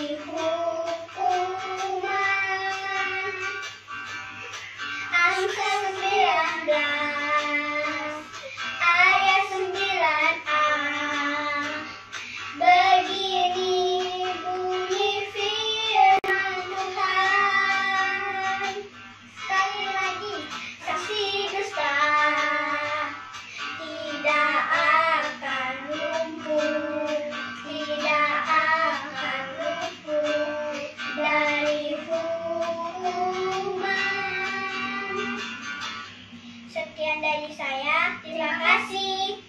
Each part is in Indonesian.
hukuman. Angka 19 ayat 9a. Begini bunyi firman Tuhan. Sekali lagi, saksi dusta tidak akan lumpuh, tidak akan lumpuh dari hukuman. Sekian dari saya, terima kasih.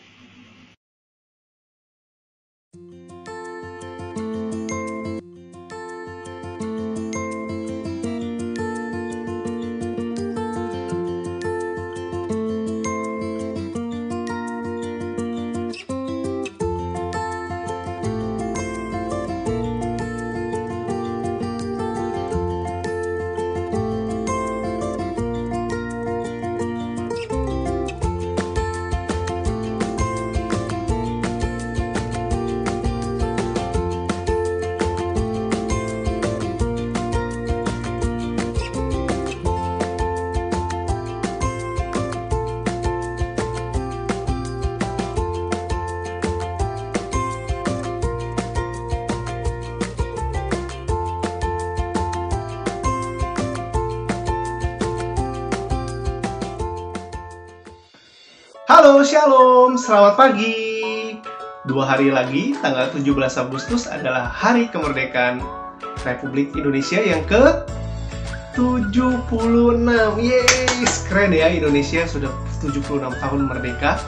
Halo, Shalom, selamat pagi. 2 hari lagi, tanggal 17 Agustus adalah Hari Kemerdekaan Republik Indonesia yang ke-76. Yes, keren ya, Indonesia sudah 76 tahun merdeka.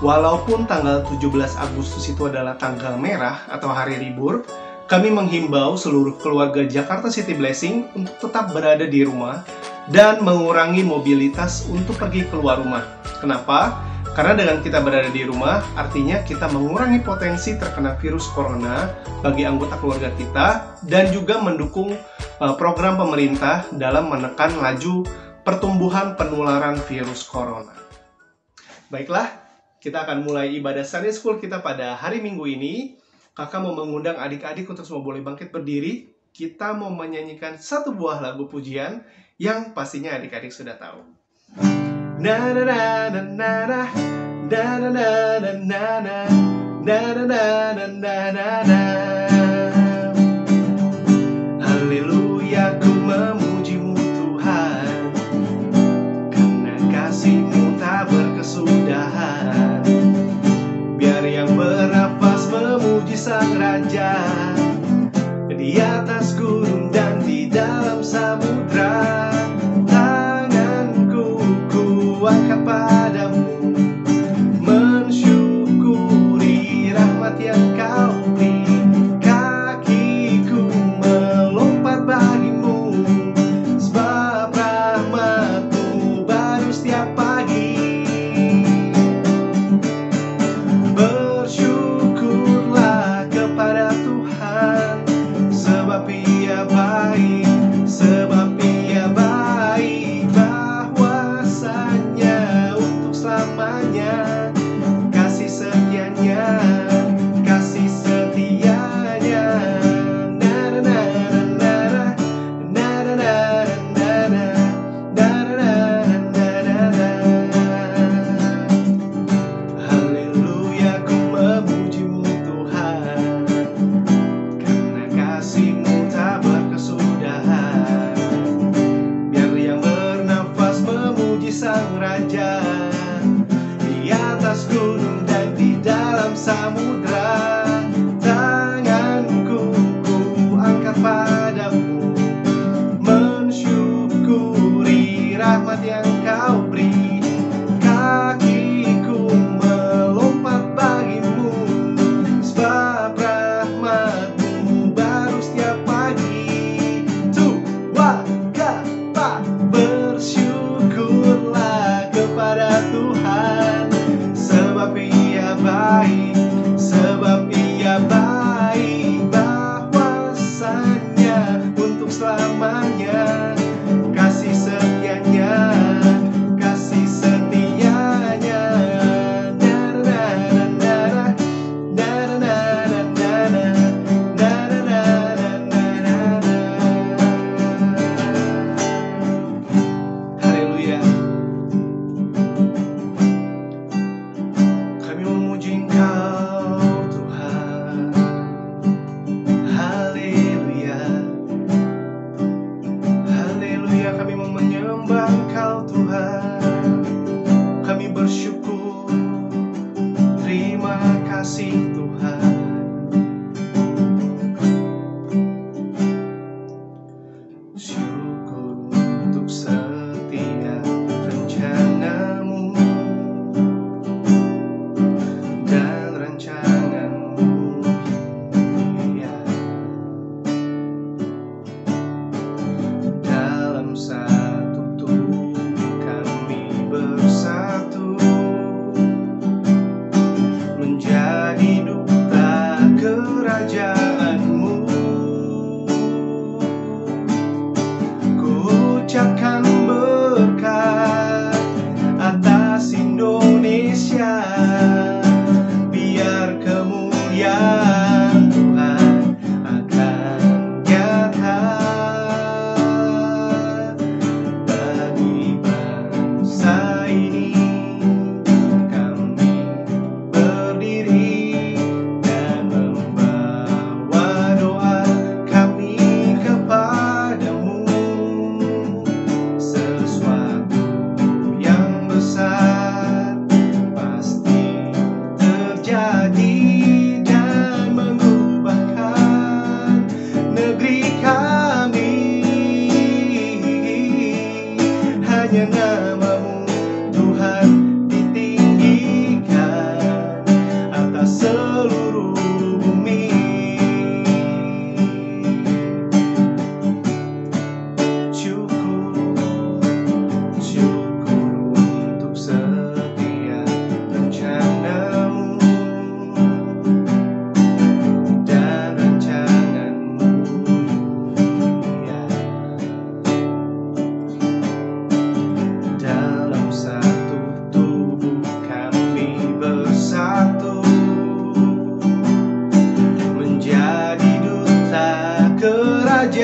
Walaupun tanggal 17 Agustus itu adalah tanggal merah atau hari libur, kami menghimbau seluruh keluarga Jakarta City Blessing untuk tetap berada di rumah dan mengurangi mobilitas untuk pergi keluar rumah. Kenapa? Karena dengan kita berada di rumah, artinya kita mengurangi potensi terkena virus corona bagi anggota keluarga kita dan juga mendukung program pemerintah dalam menekan laju pertumbuhan penularan virus corona. Baiklah, kita akan mulai ibadah Sunday School kita pada hari Minggu ini. Kakak mau mengundang adik-adik untuk semua boleh bangkit berdiri. Kita mau menyanyikan satu buah lagu pujian yang pastinya adik-adik sudah tahu. Na na na na na na na na na na na na na na na na. Haleluya, ku memuji-Mu Tuhan, karena kasih-Mu tak berkesudahan. Biar yang bernafas memuji Sang Raja, di atas gunung dan di dalam samudra. Angkat padamu, mensyukuri rahmat yang Kau beri. Kakiku melompat bagimu, sebab rahmat-Mu baru setiap pagi. Bersyukurlah kepada Tuhan, sebab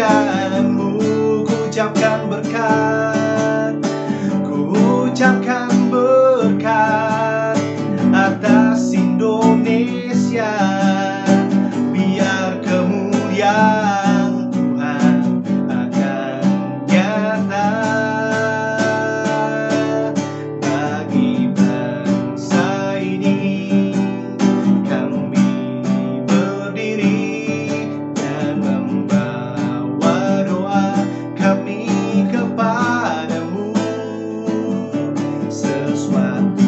kemuliaan-Mu. Ku ucapkan berkat, ku ucapkan berkat atas Indonesia. Biar kemuliaan Tuhan akan nyata bagi bangsa ini. Kami berdiri dan membawa doa kami kepadamu. Sesuatu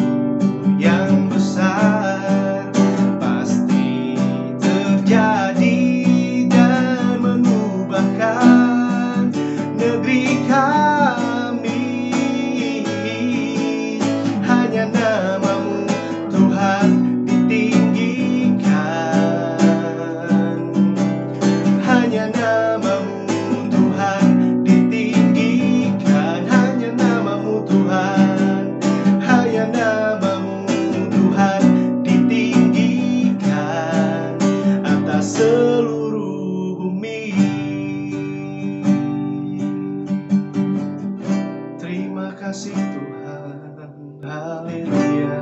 yang besar pasti terjadi dan mengubahkan negeri kami. Hanya nama-Mu Tuhan ditinggikan. Hanya nama-Mu Tuhan ditinggikan. Hanya nama-Mu Tuhan. Hanya nama-Mu Tuhan ditinggikan atas seluruh bumi. Terima kasih Tuhan. Haleluya.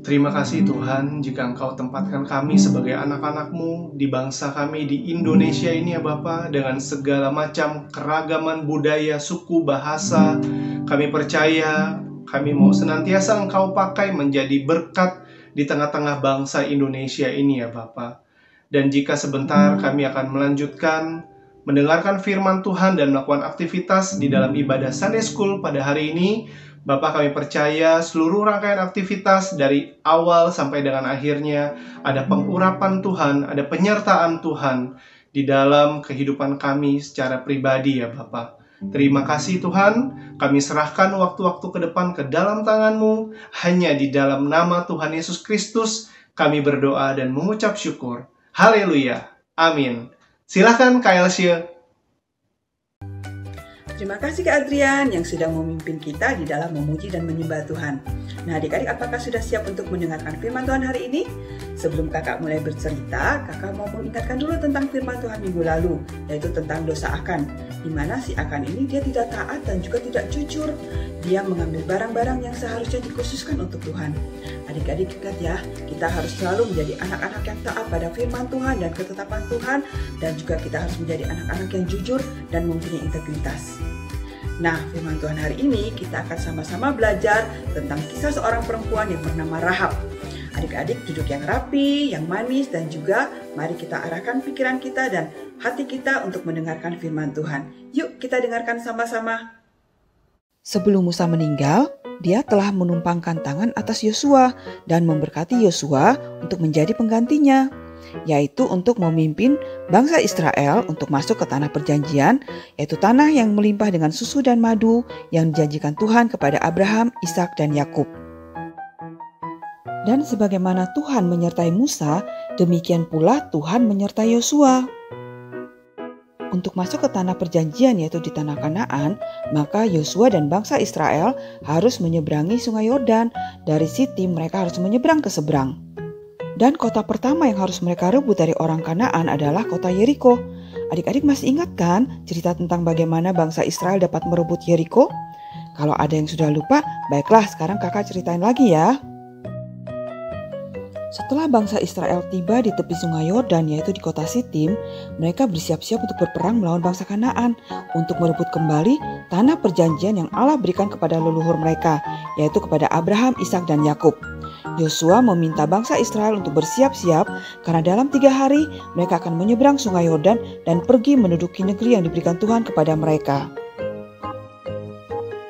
Terima kasih Tuhan jika Engkau tempatkan kami sebagai anak-anak-Mu di bangsa kami di Indonesia ini ya Bapa, dengan segala macam keragaman budaya, suku, bahasa. Kami percaya kami mau senantiasa Engkau pakai menjadi berkat di tengah-tengah bangsa Indonesia ini ya Bapa. Dan jika sebentar kami akan melanjutkan mendengarkan firman Tuhan dan melakukan aktivitas di dalam ibadah Sunday School pada hari ini, Bapak, kami percaya seluruh rangkaian aktivitas dari awal sampai dengan akhirnya ada pengurapan Tuhan, ada penyertaan Tuhan di dalam kehidupan kami secara pribadi ya Bapak. Terima kasih Tuhan, kami serahkan waktu-waktu ke depan ke dalam tangan-Mu. Hanya di dalam nama Tuhan Yesus Kristus kami berdoa dan mengucap syukur. Haleluya, amin. Silakan Kak Elsie. Terima kasih Kak Adrian yang sudah memimpin kita di dalam memuji dan menyembah Tuhan. Nah adik-adik, apakah sudah siap untuk mendengarkan firman Tuhan hari ini? Sebelum kakak mulai bercerita, kakak mau mengingatkan dulu tentang firman Tuhan minggu lalu, yaitu tentang dosa Akan. Di mana si Akan ini dia tidak taat dan juga tidak jujur. Dia mengambil barang-barang yang seharusnya dikhususkan untuk Tuhan. Adik-adik ingat ya, kita harus selalu menjadi anak-anak yang taat pada firman Tuhan dan ketetapan Tuhan, dan juga kita harus menjadi anak-anak yang jujur dan mempunyai integritas. Nah, firman Tuhan hari ini kita akan sama-sama belajar tentang kisah seorang perempuan yang bernama Rahab. Adik-adik duduk yang rapi, yang manis, dan juga mari kita arahkan pikiran kita dan hati kita untuk mendengarkan firman Tuhan. Yuk kita dengarkan sama-sama. Sebelum Musa meninggal, dia telah menumpangkan tangan atas Yosua dan memberkati Yosua untuk menjadi penggantinya, yaitu untuk memimpin bangsa Israel untuk masuk ke tanah perjanjian, yaitu tanah yang melimpah dengan susu dan madu yang dijanjikan Tuhan kepada Abraham, Ishak, dan Yakub. Dan sebagaimana Tuhan menyertai Musa, demikian pula Tuhan menyertai Yosua. Untuk masuk ke tanah perjanjian, yaitu di tanah Kanaan, maka Yosua dan bangsa Israel harus menyeberangi sungai Yordan. Dari Sitim mereka harus menyeberang ke seberang. Dan kota pertama yang harus mereka rebut dari orang Kanaan adalah kota Yeriko. Adik-adik masih ingat kan cerita tentang bagaimana bangsa Israel dapat merebut Yeriko? Kalau ada yang sudah lupa, baiklah sekarang kakak ceritain lagi ya. Setelah bangsa Israel tiba di tepi sungai Yordan, yaitu di kota Sitim, mereka bersiap-siap untuk berperang melawan bangsa Kanaan untuk merebut kembali tanah perjanjian yang Allah berikan kepada leluhur mereka, yaitu kepada Abraham, Ishak, dan Yakub. Yosua meminta bangsa Israel untuk bersiap-siap karena dalam 3 hari mereka akan menyeberang sungai Yordan dan pergi menduduki negeri yang diberikan Tuhan kepada mereka.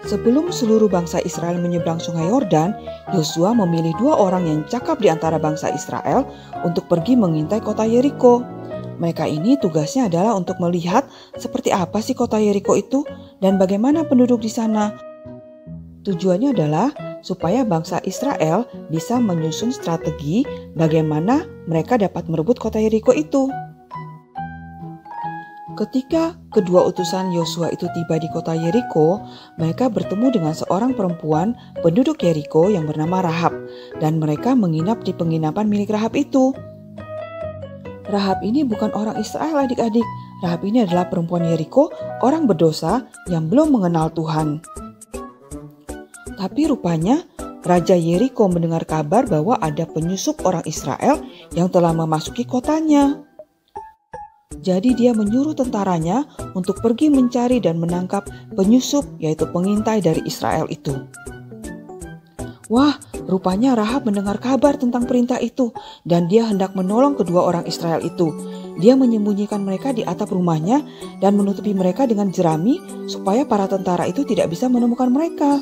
Sebelum seluruh bangsa Israel menyeberang sungai Yordan, Yosua memilih 2 orang yang cakap di antara bangsa Israel untuk pergi mengintai kota Yeriko. Mereka ini tugasnya adalah untuk melihat seperti apa sih kota Yeriko itu dan bagaimana penduduk di sana. Tujuannya adalah supaya bangsa Israel bisa menyusun strategi bagaimana mereka dapat merebut kota Yeriko itu. Ketika kedua utusan Yosua itu tiba di kota Yeriko, mereka bertemu dengan seorang perempuan penduduk Yeriko yang bernama Rahab, dan mereka menginap di penginapan milik Rahab itu. Rahab ini bukan orang Israel adik-adik. Rahab ini adalah perempuan Yeriko, orang berdosa yang belum mengenal Tuhan. Tapi rupanya Raja Yeriko mendengar kabar bahwa ada penyusup orang Israel yang telah memasuki kotanya. Jadi dia menyuruh tentaranya untuk pergi mencari dan menangkap penyusup, yaitu pengintai dari Israel itu. Wah, rupanya Rahab mendengar kabar tentang perintah itu dan dia hendak menolong kedua orang Israel itu. Dia menyembunyikan mereka di atap rumahnya dan menutupi mereka dengan jerami supaya para tentara itu tidak bisa menemukan mereka.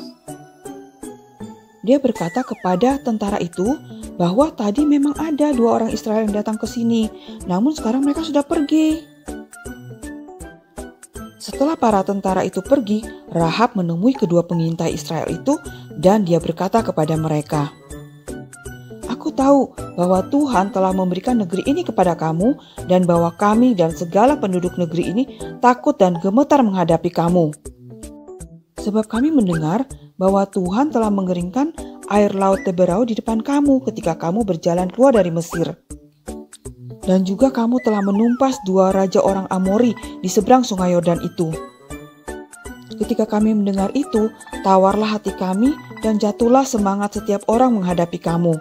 Dia berkata kepada tentara itu bahwa tadi memang ada 2 orang Israel yang datang ke sini, namun sekarang mereka sudah pergi. Setelah para tentara itu pergi, Rahab menemui kedua pengintai Israel itu dan dia berkata kepada mereka, "Aku tahu bahwa Tuhan telah memberikan negeri ini kepada kamu dan bahwa kami dan segala penduduk negeri ini takut dan gemetar menghadapi kamu. Sebab kami mendengar bahwa Tuhan telah mengeringkan air laut Teberau di depan kamu ketika kamu berjalan keluar dari Mesir. Dan juga kamu telah menumpas 2 raja orang Amori di seberang sungai Yordan itu. Ketika kami mendengar itu, tawarlah hati kami dan jatuhlah semangat setiap orang menghadapi kamu.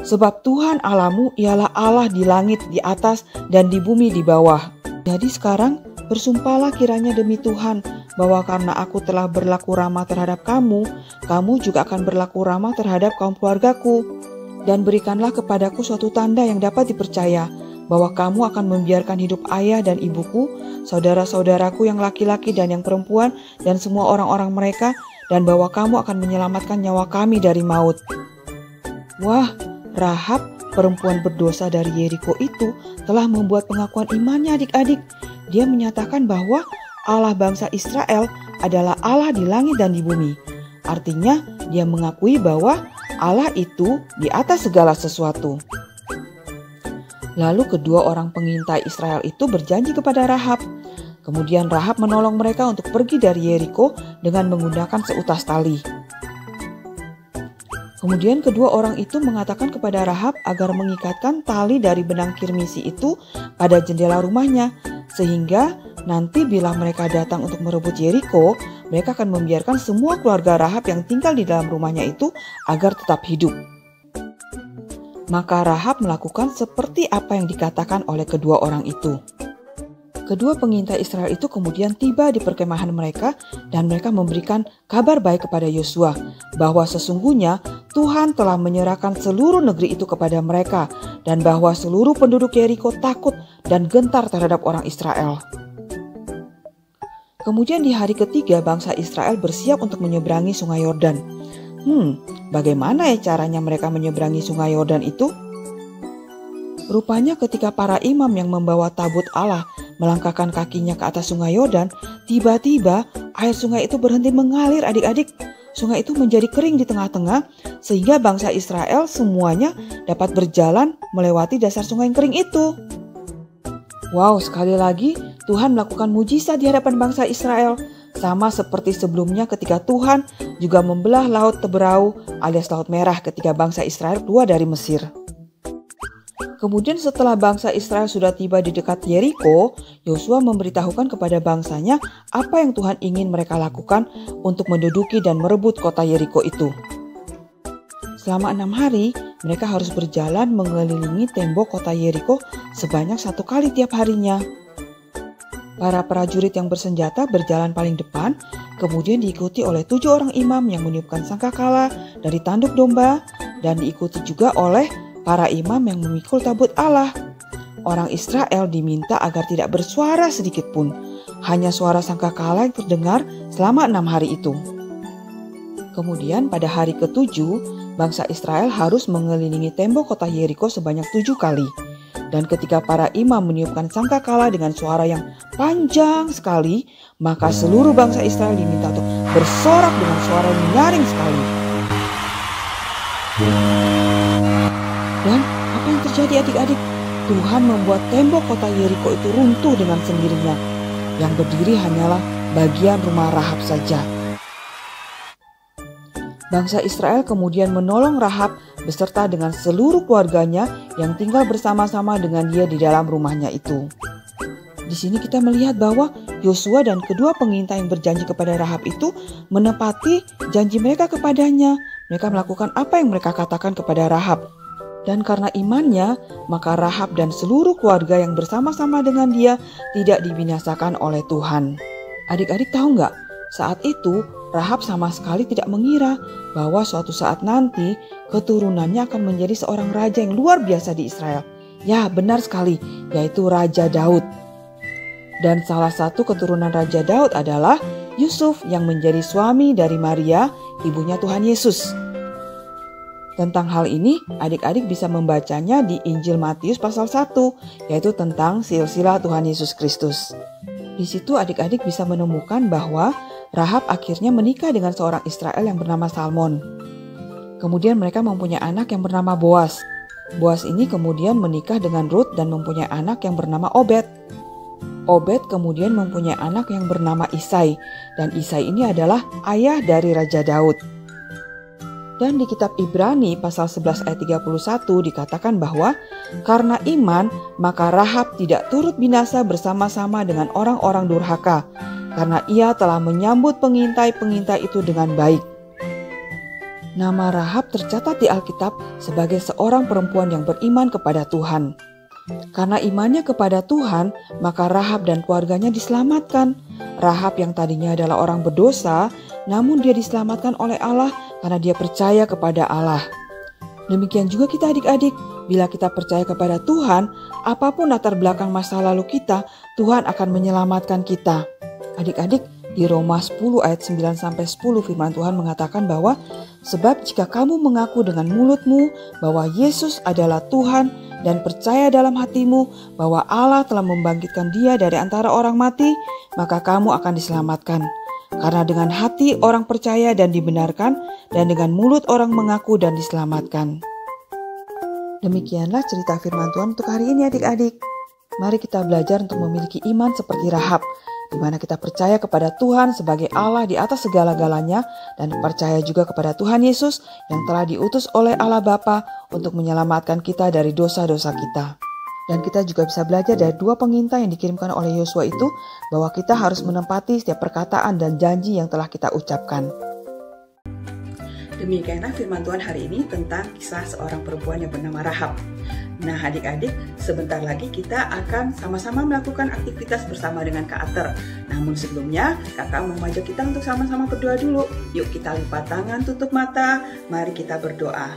Sebab Tuhan Allahmu ialah Allah di langit di atas dan di bumi di bawah. Jadi sekarang bersumpahlah kiranya demi Tuhan bahwa karena aku telah berlaku ramah terhadap kamu, kamu juga akan berlaku ramah terhadap kaum keluargaku. Dan berikanlah kepadaku suatu tanda yang dapat dipercaya, bahwa kamu akan membiarkan hidup ayah dan ibuku, saudara-saudaraku yang laki-laki dan yang perempuan, dan semua orang-orang mereka, dan bahwa kamu akan menyelamatkan nyawa kami dari maut." Wah, Rahab, perempuan berdosa dari Yeriko itu, telah membuat pengakuan imannya adik-adik. Dia menyatakan bahwa Allah bangsa Israel adalah Allah di langit dan di bumi. Artinya, dia mengakui bahwa Allah itu di atas segala sesuatu. Lalu kedua orang pengintai Israel itu berjanji kepada Rahab. Kemudian Rahab menolong mereka untuk pergi dari Yeriko dengan menggunakan seutas tali. Kemudian kedua orang itu mengatakan kepada Rahab agar mengikatkan tali dari benang kirmisi itu pada jendela rumahnya, sehingga nanti bila mereka datang untuk merebut Yeriko, mereka akan membiarkan semua keluarga Rahab yang tinggal di dalam rumahnya itu agar tetap hidup. Maka Rahab melakukan seperti apa yang dikatakan oleh kedua orang itu. Kedua pengintai Israel itu kemudian tiba di perkemahan mereka dan mereka memberikan kabar baik kepada Yosua bahwa sesungguhnya Tuhan telah menyerahkan seluruh negeri itu kepada mereka dan bahwa seluruh penduduk Yeriko takut dan gentar terhadap orang Israel. Kemudian di hari ketiga bangsa Israel bersiap untuk menyeberangi sungai Yordan. Bagaimana ya caranya mereka menyeberangi sungai Yordan itu? Rupanya ketika para imam yang membawa tabut Allah melangkahkan kakinya ke atas sungai Yordan, tiba-tiba air sungai itu berhenti mengalir adik-adik. Sungai itu menjadi kering di tengah-tengah sehingga bangsa Israel semuanya dapat berjalan melewati dasar sungai yang kering itu. Wow, sekali lagi Tuhan melakukan mujizat di hadapan bangsa Israel. Sama seperti sebelumnya ketika Tuhan juga membelah laut Teberau alias Laut Merah ketika bangsa Israel keluar dari Mesir. Kemudian setelah bangsa Israel sudah tiba di dekat Yeriko, Yosua memberitahukan kepada bangsanya apa yang Tuhan ingin mereka lakukan untuk menduduki dan merebut kota Yeriko itu. Selama 6 hari, mereka harus berjalan mengelilingi tembok kota Yeriko sebanyak 1 kali tiap harinya. Para prajurit yang bersenjata berjalan paling depan, kemudian diikuti oleh 7 orang imam yang meniupkan sangkakala dari tanduk domba, dan diikuti juga oleh para imam yang memikul tabut Allah. Orang Israel diminta agar tidak bersuara sedikit pun, hanya suara sangkakala yang terdengar selama 6 hari itu. Kemudian pada hari ke-7, bangsa Israel harus mengelilingi tembok kota Yeriko sebanyak 7 kali. Dan ketika para imam meniupkan sangkakala dengan suara yang panjang sekali, maka seluruh bangsa Israel diminta untuk bersorak dengan suara yang nyaring sekali. Dan apa yang terjadi adik-adik? Tuhan membuat tembok kota Yeriko itu runtuh dengan sendirinya. Yang berdiri hanyalah bagian rumah Rahab saja. Bangsa Israel kemudian menolong Rahab beserta dengan seluruh keluarganya yang tinggal bersama-sama dengan dia di dalam rumahnya itu. Di sini kita melihat bahwa Yosua dan kedua pengintai yang berjanji kepada Rahab itu menepati janji mereka kepadanya. Mereka melakukan apa yang mereka katakan kepada Rahab. Dan karena imannya, maka Rahab dan seluruh keluarga yang bersama-sama dengan dia tidak dibinasakan oleh Tuhan. Adik-adik tahu nggak? Saat itu Rahab sama sekali tidak mengira bahwa suatu saat nanti keturunannya akan menjadi seorang raja yang luar biasa di Israel. Ya, benar sekali, yaitu Raja Daud. Dan salah satu keturunan Raja Daud adalah Yusuf yang menjadi suami dari Maria, ibunya Tuhan Yesus. Tentang hal ini, adik-adik bisa membacanya di Injil Matius pasal 1, yaitu tentang silsilah Tuhan Yesus Kristus. Di situ adik-adik bisa menemukan bahwa Rahab akhirnya menikah dengan seorang Israel yang bernama Salmon. Kemudian mereka mempunyai anak yang bernama Boas. Boas ini kemudian menikah dengan Ruth dan mempunyai anak yang bernama Obed. Obed kemudian mempunyai anak yang bernama Isai, dan Isai ini adalah ayah dari Raja Daud. Dan di kitab Ibrani pasal 11 ayat 31 dikatakan bahwa karena iman maka Rahab tidak turut binasa bersama-sama dengan orang-orang durhaka, karena ia telah menyambut pengintai-pengintai itu dengan baik. Nama Rahab tercatat di Alkitab sebagai seorang perempuan yang beriman kepada Tuhan. Karena imannya kepada Tuhan, maka Rahab dan keluarganya diselamatkan. Rahab yang tadinya adalah orang berdosa, namun dia diselamatkan oleh Allah karena dia percaya kepada Allah. Demikian juga kita adik-adik, bila kita percaya kepada Tuhan, apapun latar belakang masa lalu kita, Tuhan akan menyelamatkan kita. Adik-adik, di Roma 10 ayat 9-10 firman Tuhan mengatakan bahwa sebab jika kamu mengaku dengan mulutmu bahwa Yesus adalah Tuhan dan percaya dalam hatimu bahwa Allah telah membangkitkan dia dari antara orang mati, maka kamu akan diselamatkan. Karena dengan hati orang percaya dan dibenarkan, dan dengan mulut orang mengaku dan diselamatkan. Demikianlah cerita firman Tuhan untuk hari ini adik-adik. Mari kita belajar untuk memiliki iman seperti Rahab, di mana kita percaya kepada Tuhan sebagai Allah di atas segala-galanya dan percaya juga kepada Tuhan Yesus yang telah diutus oleh Allah Bapa untuk menyelamatkan kita dari dosa-dosa kita. Dan kita juga bisa belajar dari dua pengintai yang dikirimkan oleh Yosua itu bahwa kita harus menepati setiap perkataan dan janji yang telah kita ucapkan. Demikianlah firman Tuhan hari ini tentang kisah seorang perempuan yang bernama Rahab. Nah adik-adik, sebentar lagi kita akan sama-sama melakukan aktivitas bersama dengan Kak Ater. Namun sebelumnya, kakak mau mengajak kita untuk sama-sama berdoa dulu. Yuk kita lipat tangan, tutup mata, mari kita berdoa.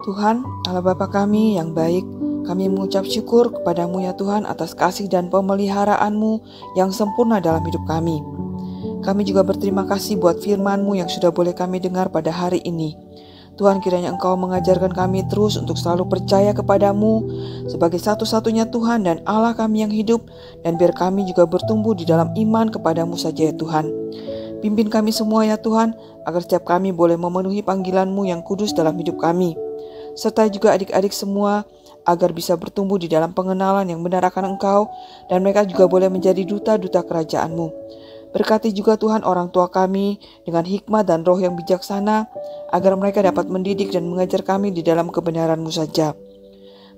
Tuhan, Allah Bapa kami yang baik, kami mengucap syukur kepadamu ya Tuhan atas kasih dan pemeliharaanmu yang sempurna dalam hidup kami. Kami juga berterima kasih buat firman-Mu yang sudah boleh kami dengar pada hari ini. Tuhan, kiranya Engkau mengajarkan kami terus untuk selalu percaya kepadamu sebagai satu-satunya Tuhan dan Allah kami yang hidup, dan biar kami juga bertumbuh di dalam iman kepadamu saja ya Tuhan. Pimpin kami semua ya Tuhan, agar setiap kami boleh memenuhi panggilan-Mu yang kudus dalam hidup kami. Serta juga adik-adik semua, agar bisa bertumbuh di dalam pengenalan yang benar akan Engkau, dan mereka juga boleh menjadi duta-duta kerajaan-Mu. Berkati juga Tuhan orang tua kami dengan hikmat dan roh yang bijaksana, agar mereka dapat mendidik dan mengajar kami di dalam kebenaran-Mu saja.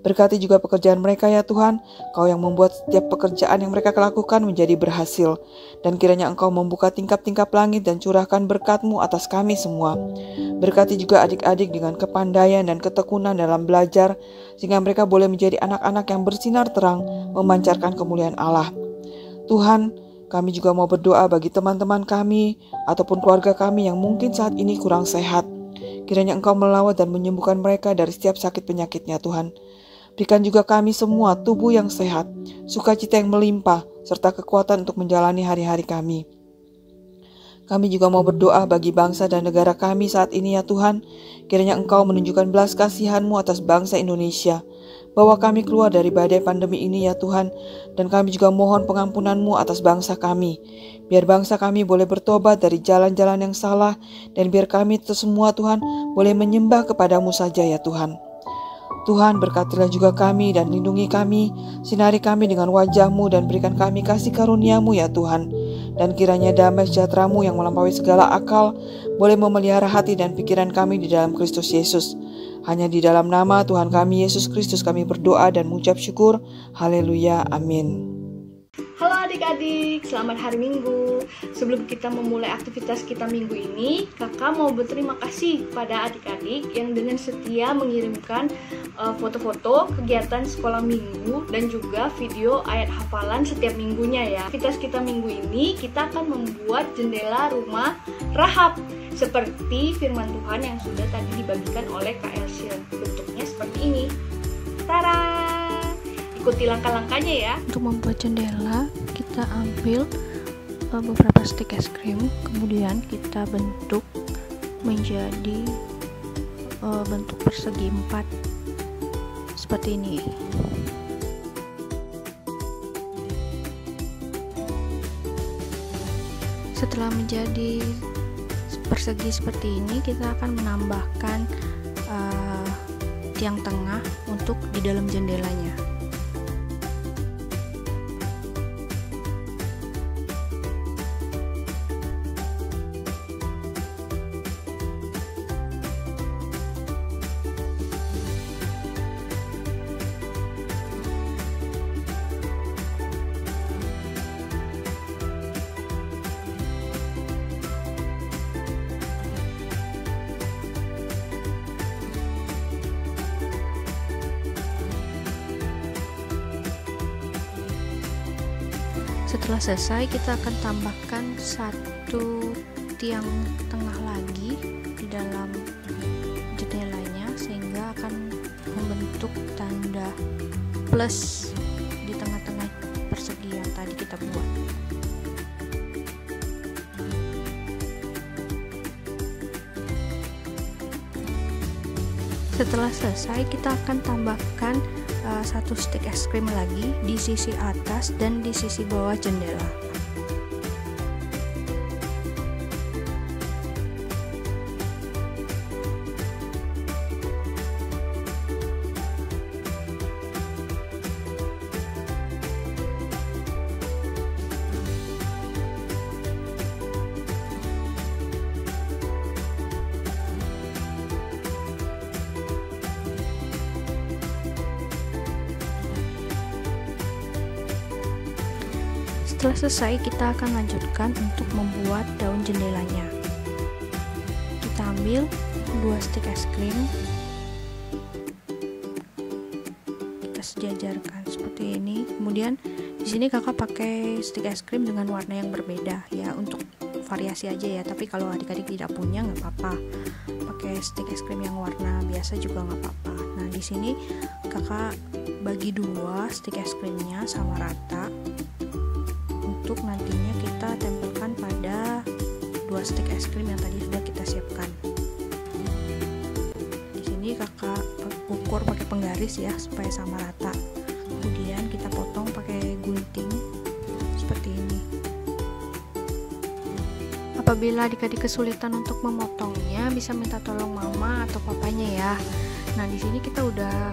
Berkati juga pekerjaan mereka ya Tuhan, Kau yang membuat setiap pekerjaan yang mereka lakukan menjadi berhasil. Dan kiranya Engkau membuka tingkap-tingkap langit dan curahkan berkat-Mu atas kami semua. Berkati juga adik-adik dengan kepandaian dan ketekunan dalam belajar, sehingga mereka boleh menjadi anak-anak yang bersinar terang, memancarkan kemuliaan Allah. Tuhan, kami juga mau berdoa bagi teman-teman kami ataupun keluarga kami yang mungkin saat ini kurang sehat. Kiranya Engkau melawat dan menyembuhkan mereka dari setiap sakit penyakitnya Tuhan. Berikan juga kami semua tubuh yang sehat, sukacita yang melimpah, serta kekuatan untuk menjalani hari-hari kami. Kami juga mau berdoa bagi bangsa dan negara kami saat ini ya Tuhan. Kiranya Engkau menunjukkan belas kasihan-Mu atas bangsa Indonesia. Bawa kami keluar dari badai pandemi ini ya Tuhan. Dan kami juga mohon pengampunan-Mu atas bangsa kami. Biar bangsa kami boleh bertobat dari jalan-jalan yang salah. Dan biar kami semua Tuhan boleh menyembah kepada-Mu saja ya Tuhan. Tuhan, berkatilah juga kami dan lindungi kami, sinari kami dengan wajah-Mu dan berikan kami kasih karunia-Mu ya Tuhan. Dan kiranya damai sejahtera-Mu yang melampaui segala akal boleh memelihara hati dan pikiran kami di dalam Kristus Yesus. Hanya di dalam nama Tuhan kami Yesus Kristus kami berdoa dan mengucap syukur. Haleluya, amin. Halo adik-adik, selamat hari Minggu. Sebelum kita memulai aktivitas kita minggu ini, kakak mau berterima kasih pada adik-adik yang dengan setia mengirimkan foto-foto kegiatan sekolah minggu dan juga video ayat hafalan setiap minggunya ya. Aktivitas kita minggu ini, kita akan membuat jendela rumah Rahab seperti firman Tuhan yang sudah tadi dibagikan oleh Kak Elsie. Bentuknya seperti ini. Tara! Ikuti langkah-langkahnya ya. Untuk membuat jendela, kita ambil beberapa stik es krim, kemudian kita bentuk menjadi bentuk persegi 4 seperti ini. Setelah menjadi persegi seperti ini, kita akan menambahkan tiang tengah untuk di dalam jendelanya. Setelah selesai, kita akan tambahkan satu tiang tengah lagi di dalam jendelanya sehingga akan membentuk tanda plus di tengah-tengah persegi yang tadi kita buat. Setelah selesai, kita akan tambahkan satu stik es krim lagi di sisi atas dan di sisi bawah jendela. Setelah selesai, kita akan lanjutkan untuk membuat daun jendelanya. Kita ambil 2 stik es krim, kita sejajarkan seperti ini. Kemudian di sini kakak pakai stik es krim dengan warna yang berbeda ya, untuk variasi aja ya. Tapi kalau adik-adik tidak punya nggak apa-apa, pakai stik es krim yang warna biasa juga nggak apa-apa. Nah di sini kakak bagi 2 stik es krimnya sama rata. Untuk nantinya kita tempelkan pada 2 stik es krim yang tadi sudah kita siapkan. Di sini kakak ukur pakai penggaris ya supaya sama rata. Kemudian kita potong pakai gunting seperti ini. Apabila adik-adik kesulitan untuk memotongnya, bisa minta tolong mama atau papanya ya. Nah di sini kita udah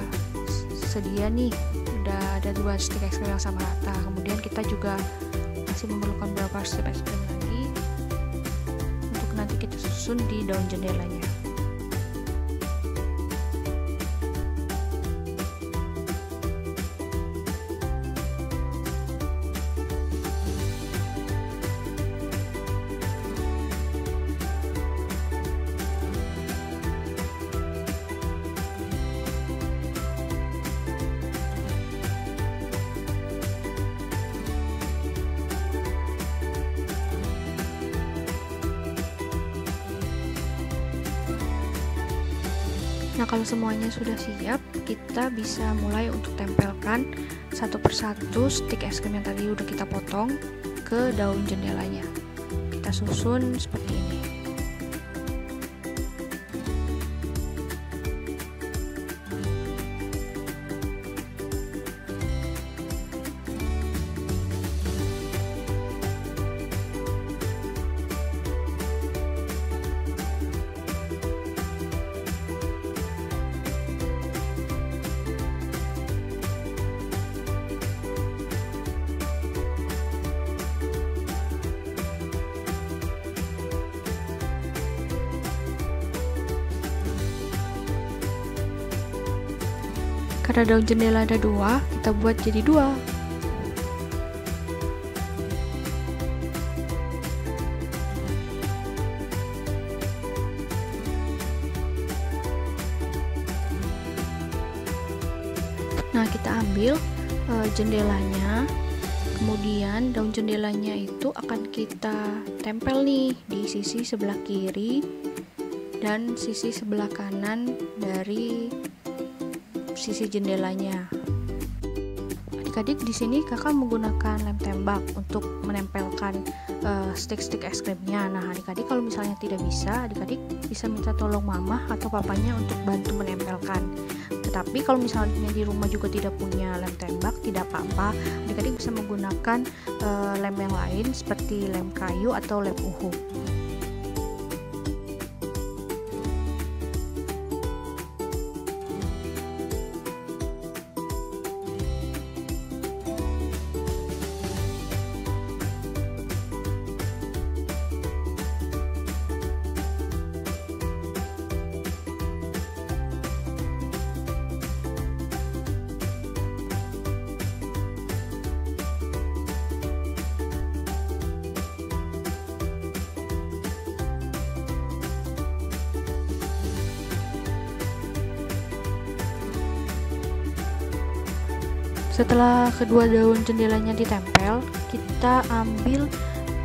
sedia nih, udah ada 2 stik es krim yang sama rata. Kemudian kita juga masih memerlukan beberapa stik es krim lagi untuk nanti kita susun di daun jendelanya. Nah kalau semuanya sudah siap, kita bisa mulai untuk tempelkan satu persatu stik es krim yang tadi udah kita potong ke daun jendelanya. Kita susun seperti ini. Karena daun jendela ada 2, kita buat jadi 2. Nah, kita ambil jendelanya, kemudian daun jendelanya itu akan kita tempel nih di sisi sebelah kiri dan sisi sebelah kanan dari sisi jendelanya. Adik-adik, di sini kakak menggunakan lem tembak untuk menempelkan stik-stik es krimnya. Nah, adik-adik kalau misalnya tidak bisa, adik-adik bisa minta tolong mama atau papanya untuk bantu menempelkan. Tetapi kalau misalnya di rumah juga tidak punya lem tembak, tidak apa-apa, adik-adik bisa menggunakan lem yang lain seperti lem kayu atau lem uhu. Setelah kedua daun jendelanya ditempel, kita ambil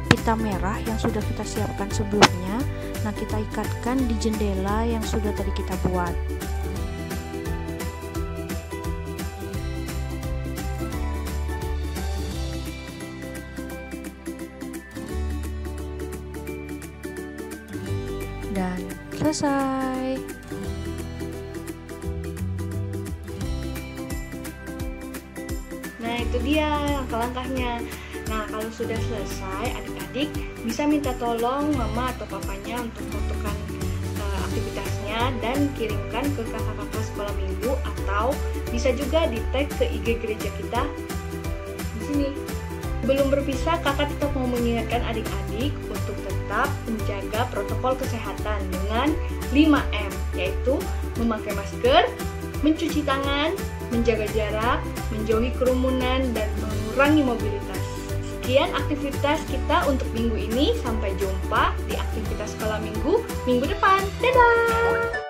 pita merah yang sudah kita siapkan sebelumnya. Nah, kita ikatkan di jendela yang sudah tadi kita buat. Dan selesai. Nah, itu dia langkah-langkahnya. Nah, kalau sudah selesai, adik-adik bisa minta tolong mama atau papanya untuk fotokan aktivitasnya dan kirimkan ke kakak-kakak sekolah minggu, atau bisa juga di tag ke IG gereja kita di sini. Belum berpisah, kakak tetap mau mengingatkan adik-adik untuk tetap menjaga protokol kesehatan dengan 5M, yaitu memakai masker, mencuci tangan, menjaga jarak, menjauhi kerumunan, dan mengurangi mobilitas. Sekian aktivitas kita untuk minggu ini. Sampai jumpa di aktivitas sekolah minggu depan. Dadah!